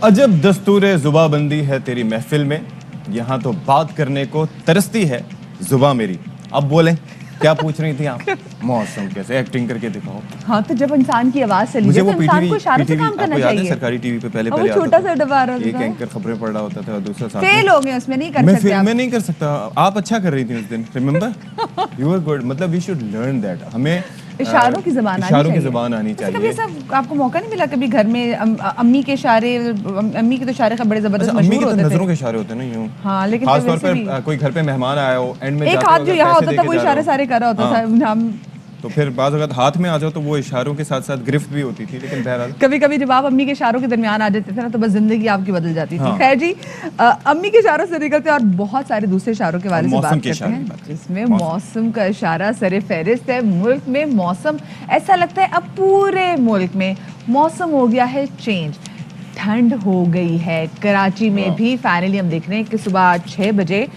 अजब दस्तूर जुबाबंदी है तेरी महफिल में, यहाँ तो बात करने को तरसती है जुबा मेरी। अब बोलें, क्या पूछ रही थी आप? मौसम कैसे एक्टिंग करके दिखाओ। हाँ, तो जब इंसान की आवाज चली जाए तो इंसान को इशारे से काम करना चाहिए। सरकारी टीवी पे पहले पहले छोटा सा डब्बा रहा एक एंकर खबरें पढ़ रहा होता था, दूसरा साथ फेल हो गए उसमें, नहीं कर सकते आप। मैं नहीं कर सकता। आप अच्छा कर रही थी उस दिन, रिमेंबर यू वर गुड। मतलब वी शुड लर्न दैट। हमें इशारों की ज़बान आनी चाहिए। कभी ऐसा आपको मौका नहीं मिला कभी घर में अम्मी के इशारे? अम्मी के तो इशारे बड़े जबरदस्त मशहूर होते थे। नजरों के इशारे होते हैं ना, यूं। हाँ, लेकिन खास तौर पर कोई घर पे मेहमान आया हो, एंड में एक हाथ जो यहाँ होता था वो इशारे सारे कर रहा होता था। हम तो फिर बाज़ अगर हाथ में आ जाओ तो वो इशारों के साथ साथ गिरफ्त भी होती थी। लेकिन बहरहाल कभी कभी जब आप अम्मी के इशारों के दरमियान आ जाते थे ना तो बस जिंदगी आपकी बदल जाती थी। खैर जी, अम्मी के इशारों से निकलते और बहुत सारे दूसरे इशारों के बारे में बात करते हैं, जिसमें मौसम का इशारा सरे फहरिस्त है। मुल्क में मौसम, ऐसा लगता है अब पूरे मुल्क में मौसम हो गया है चेंज। ठंड हो गई है। कराची में भी फाइनली हम देख रहे हैं कि सुबह 6 बजे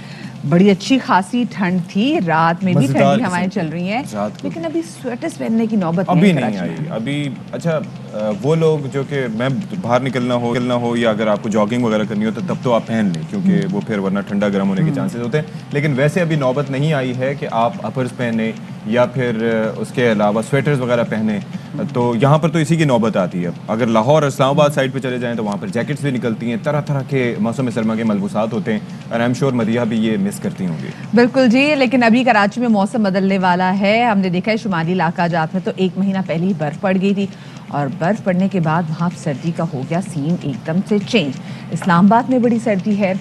बड़ी अच्छी खासी ठंड थी, रात में भी ठंडी हवाएं चल रही हैं, लेकिन अभी स्वेटर्स पहनने की नौबत अभी नहीं आई। अभी अच्छा, वो लोग जो कि मैं बाहर निकलना हो या अगर आपको जॉगिंग वगैरह करनी हो तो तब तो आप पहन लें, क्योंकि वो फिर वरना ठंडा गर्म होने के चांसेस होते हैं। लेकिन वैसे अभी नौबत नहीं आई है कि आप अपर्स पहने या फिर उसके अलावा स्वेटर्स वगैरह पहने। तो यहाँ पर तो इसी की नौबत आती है। अगर लाहौर और इस्लामाबाद साइड पे चले जाएं तो वहाँ पर जैकेट्स भी निकलती हैं, तरह तरह के मौसम सरमा के मलबूसात होते हैं, और आई एम श्योर मदिया भी ये मिस करती होंगी। बिल्कुल जी, लेकिन अभी कराची में मौसम बदलने वाला है। हमने देखा है शुमाली इलाका जात में तो 1 महीना पहले ही बर्फ़ पड़ गई थी, और बर्फ़ पड़ने के बाद वहाँ सर्दी का हो गया सीन एकदम से चेंज। इस्लामाबाद में बड़ी सर्दी है,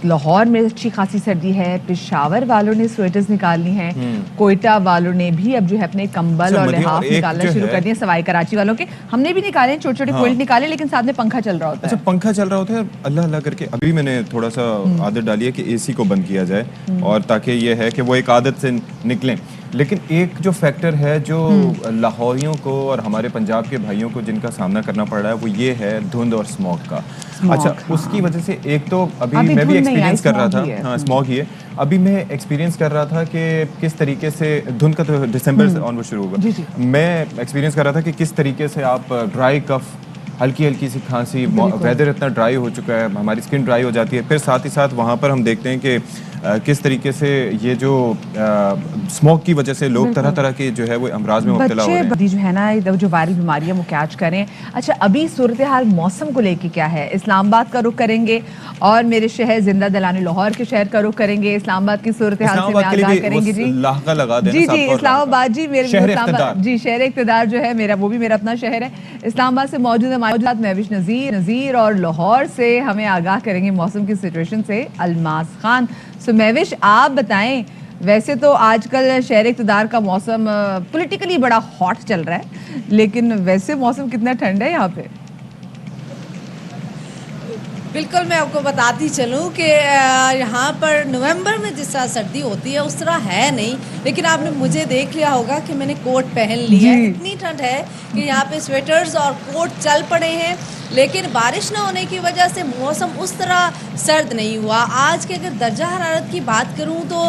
लाहौर में अच्छी खासी सर्दी है, पेशावर वालों ने स्वेटर्स निकालनी है, कोयटा वालों ने भी अब जो है अपने कंबल और लिहाफ निकालना शुरू कर दिए। सवाई कराची वालों के हमने भी निकाले, छोटे छोटे क्विल्ट निकाले, लेकिन साथ में पंखा चल रहा होता है। अच्छा, पंखा चल रहा होता है। अल्लाह अल्लाह करके अभी मैंने थोड़ा सा आदत डाली है कि एसी को बंद किया जाए, और ताकि ये है कि वो एक आदत से निकलें। लेकिन एक जो फैक्टर है जो लाहौरियों को और हमारे पंजाब के भाइयों को जिनका सामना करना पड़ रहा है, वो ये है धुंध और स्मॉग का। अच्छा, उसकी वजह से एक तो अभी मैं भी एक्सपीरियंस कर रहा था। हाँ, स्मॉग ही है। अभी मैं एक्सपीरियंस कर रहा था कि किस तरीके से धुंध का तो दिसंबर से ऑनवर्ड शुरू होगा। मैं एक्सपीरियंस कर रहा था कि किस तरीके से आप ड्राई कफ, हल्की हल्की सी खांसी, वेदर इतना ड्राई हो चुका है, हमारी स्किन ड्राई हो जाती है। फिर साथ ही साथ वहाँ पर हम देखते हैं कि किस तरीके से ये जो स्मोक की वजह से लोग तरह तरह के जो है वो अमराज में मुब्तला हो रहे हैं। जो है ना जो वायरल बीमारियां वो कैच करें। अच्छा, अभी सूरत हाल मौसम को लेके क्या है? इस्लामाबाद का रुख करेंगे और मेरे शहर जिंदा दिलाने लाहौर के शहर का रुख करेंगे। इस्लामाबाद की सूरत हाल से आगाह करेंगे जी। जी इस्लामाबाद जी, मेरे जी शहर इक़्तिदार जो है मेरा, वो भी मेरा अपना शहर है। इस्लामाबाद से मौजूद है महविश नज़ीर, और लाहौर से हमें आगाह करेंगे मौसम की सिचुएशन से अलमास खान। सो महविश, आप बताएं, वैसे तो आजकल शहर इक़्तिदार का मौसम पॉलिटिकली बड़ा हॉट चल रहा है, लेकिन वैसे मौसम कितना ठंडा है यहाँ पे? बिल्कुल, मैं आपको बताती चलूँ कि यहाँ पर नवंबर में जिस तरह सर्दी होती है उस तरह है नहीं, लेकिन आपने मुझे देख लिया होगा कि मैंने कोट पहन लिया है। इतनी ठंड है कि यहाँ पे स्वेटर्स और कोट चल पड़े हैं, लेकिन बारिश ना होने की वजह से मौसम उस तरह सर्द नहीं हुआ। आज के अगर दर्जा हरारत की बात करूं तो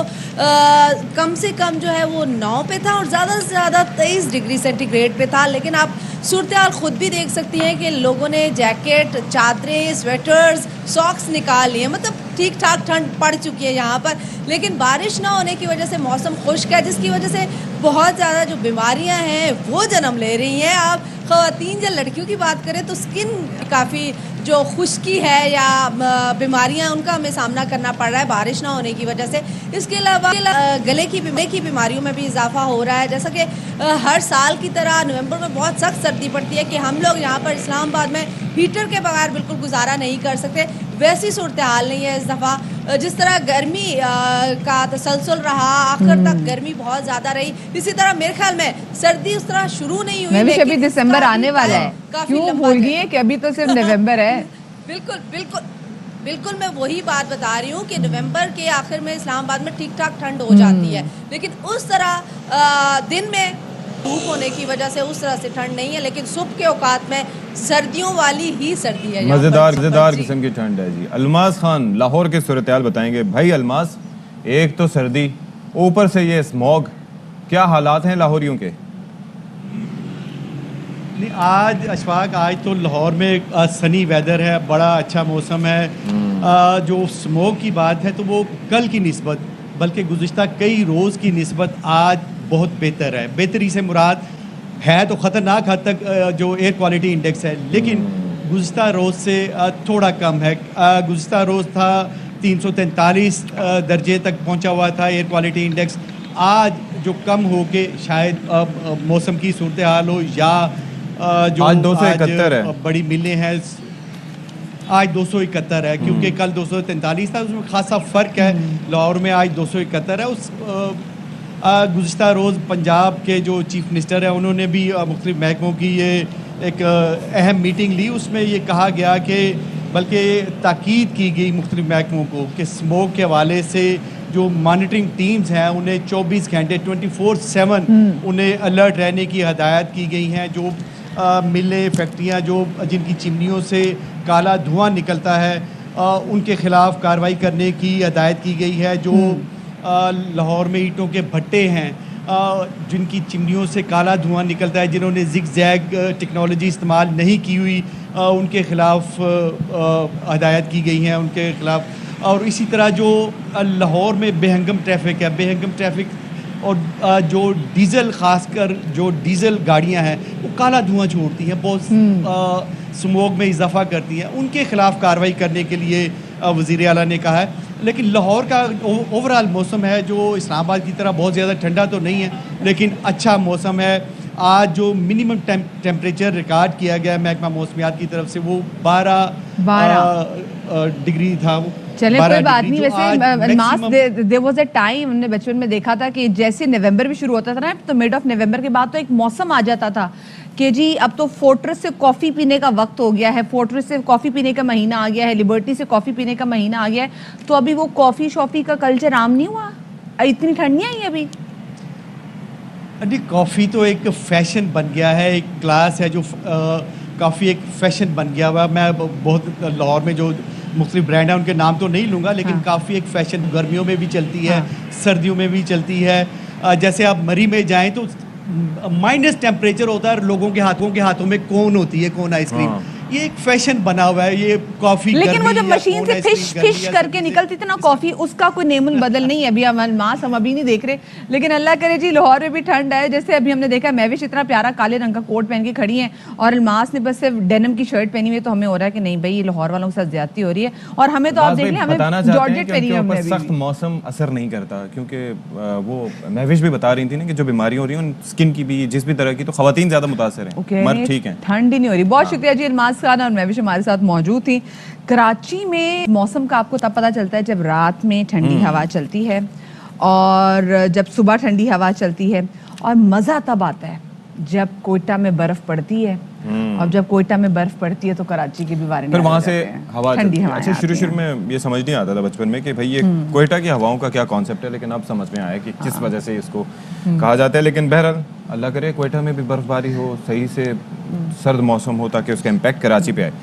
कम से कम जो है वो 9 पे था और ज़्यादा से ज़्यादा 23 डिग्री सेंटीग्रेड पे था। लेकिन आप सूरत हाल ख़ुद भी देख सकती हैं कि लोगों ने जैकेट, चादरें, स्वेटर्स, सॉक्स निकाल लिए। मतलब ठीक ठाक ठंड पड़ चुकी है यहाँ पर, लेकिन बारिश ना होने की वजह से मौसम खुश्क है, जिसकी वजह से बहुत ज़्यादा जो बीमारियाँ हैं वो जन्म ले रही हैं। आप ख़वातीन या लड़कियों की बात करें तो स्किन काफ़ी जो खुश्की है या बीमारियां, उनका हमें सामना करना पड़ रहा है बारिश ना होने की वजह से। इसके अलावा गले की बीमारियों में भी इजाफा हो रहा है। जैसा कि हर साल की तरह नवंबर में बहुत सख्त सर्दी पड़ती है कि हम लोग यहाँ पर इस्लामाबाद में हीटर के बगैर बिल्कुल गुजारा नहीं कर सकते, वैसी सूरत हाल नहीं है इस दफ़ा। जिस तरह गर्मी का तसलसल रहा, आखिर तक गर्मी बहुत ज़्यादा रही, इसी तरह मेरे ख्याल में सर्दी उस तरह शुरू नहीं हुई। लेकिन अभी दिसंबर आने वाला है, क्यों भूल गई है कि अभी तो सिर्फ नवंबर है? बिल्कुल बिल्कुल बिल्कुल, मैं वही बात बता रही हूँ कि नवंबर के आखिर में इस्लामाबाद में ठीक ठाक ठंड हो जाती है, लेकिन उस तरह दिन में धूप होने की वजह से उस तरह से ठंड नहीं है, लेकिन सुबह के औकात में सर्दियों वाली ही सर्दी है। मजेदार किस्म की ठंड है जी। अलमास खान लाहौर के सूरत हाल बताएंगे। भाई अलमास, एक तो सर्दी, ऊपर से ये स्मॉग, क्या हालात हैं लाहौरियों के? नहीं, आज अशफाक, आज तो लाहौर में सनी वेदर है, बड़ा अच्छा मौसम है। जो स्मोक की बात है तो वो कल की निस्बत, बल्कि गुज़िश्ता कई रोज़ की निस्बत आज बहुत बेहतर है। बेहतरी से मुराद है तो ख़तरनाक हद तक जो एयर क्वालिटी इंडेक्स है, लेकिन गुज़िश्ता रोज़ से थोड़ा कम है। गुज़िश्ता रोज़ था 343 दर्जे तक पहुंचा हुआ था एयर क्वालिटी इंडेक्स। आज जो कम हो के शायद मौसम की सूरत हाल हो या जो आज 271 है, बड़ी मिलें हैं, आज 271 है, क्योंकि कल 243 था, उसमें खासा फ़र्क है। लाहौर में आज 271 है। उस गुज़िश्ता रोज़ पंजाब के जो चीफ मिनिस्टर हैं उन्होंने भी मुख्तलिफ महकमों की ये एक अहम मीटिंग ली। उसमें ये कहा गया कि बल्कि ताकीद की गई मुख्तलिफ महकमों को कि स्मोक के हवाले से जो मॉनिटरिंग टीम्स हैं उन्हें 24 घंटे 24/7 उन्हें अलर्ट रहने की हदायत की गई हैं। जो मिलें, फैक्ट्रियाँ जो जिनकी चिमनियों से काला धुआं निकलता है, उनके ख़िलाफ़ कार्रवाई करने की हदायत की गई है। जो लाहौर में ईंटों के भट्टे हैं जिनकी चिमनियों से काला धुआं निकलता है, जिन्होंने ज़िग-ज़ैग टेक्नोलॉजी इस्तेमाल नहीं की हुई, उनके ख़िलाफ़ हदायत की गई हैं, उनके ख़िलाफ़। और इसी तरह जो लाहौर में बेहंगम ट्रैफिक है, बेहंगम ट्रैफिक और जो डीज़ल, ख़ासकर जो डीज़ल गाड़ियां हैं वो काला धुआं छोड़ती हैं, बहुत स्मोक में इजाफा करती हैं, उनके ख़िलाफ़ कार्रवाई करने के लिए वज़ीर आला ने कहा है। लेकिन लाहौर का ओवरऑल मौसम है जो इस्लामाबाद की तरह बहुत ज़्यादा ठंडा तो नहीं है, लेकिन अच्छा मौसम है। आज जो मिनिमम टेम्परेचर रिकॉर्ड किया गया महकमा मौसमियात की तरफ से वो 12 डिग्री था। वो चले कोई बात नहीं। वैसे देयर वाज अ टाइम, हमने बचपन में देखा था कि जैसे नवंबर भी शुरू होता था ना, तो मिड ऑफ नवंबर के बाद तो एक मौसम आ जाता था कि जी अब तो फोर्ट्रेस से कॉफ़ी पीने का वक्त हो गया है, फोर्ट्रेस से कॉफ़ी पीने का महीना आ गया है, लिबर्टी से कॉफ़ी पीने का महीना आ गया है। तो अभी वो कॉफ़ी शॉफ़ी का कल्चर आम नहीं हुआ? इतनी ठंड नहीं आई अभी? अभी कॉफ़ी तो एक फ़ैशन बन गया है, एक क्लास है जो काफ़ी एक फ़ैशन बन गया हुआ। मैं बहुत लाहौर में जो मुख्तलिफ ब्रांड हैं उनके नाम तो नहीं लूँगा, लेकिन काफ़ी एक फ़ैशन गर्मियों में भी चलती है, सर्दियों में भी चलती है। जैसे आप मरी में जाएँ तो माइनस टेम्परेचर होता है, लोगों के हाथों में कोन होती है, कोन आइसक्रीम। ये एक फैशन बना हुआ है, ये कॉफी। लेकिन वो जब मशीन से फिश करके निकलती थी ना कॉफी, उसका कोई नेमुल बदल नहीं है अभी। मास हम अभी नहीं देख रहे, लेकिन अल्लाह करे जी लाहौर में भी ठंड है। जैसे अभी हमने देखा महविश इतना प्यारा काले रंग का कोट पहन के खड़ी है और अलमास ने बस सिर्फ डेनिम की शर्ट पहनी हुई है, तो हमें हो रहा है कि नहीं भाई ये लाहौर वालों के साथ ज्यादती हो रही है। और हमें तो आप देख लें, हमें जॉर्जेट पहनी है, सख्त मौसम असर नहीं करता, क्योंकि वो महविश भी बता रही थी ना कि जो बीमारियां हो रही हैं स्किन की भी, जिस भी तरह की, तो खवातीन ज्यादा मुतासर हैं, मर्द ठीक हैं, ठंड ही नहीं हो रही। बहुत शुक्रिया जी, अलमास खान और महविश हमारे साथ मौजूद थी। कराची में मौसम का आपको तब पता चलता है जब रात में ठंडी हवा चलती है और जब सुबह ठंडी हवा चलती है, और मज़ा तब आता है जब कोयटा में बर्फ पड़ती है। और जब कोयटा में बर्फ पड़ती है तो कराची के भी बारे में फिर वहाँ से हवा ठंडी हवा। अच्छा, शुरू में ये समझ नहीं आता था बचपन में कि भाई ये कोयटा की हवाओं का क्या कॉन्सेप्ट है, लेकिन अब समझ में आया कि किस वजह से इसको कहा जाता है। लेकिन बहरहाल अल्लाह करे कोयटा में भी बर्फबारी हो, सही से सर्द मौसम हो, ताकि उसका इम्पैक्ट कराची पे आए।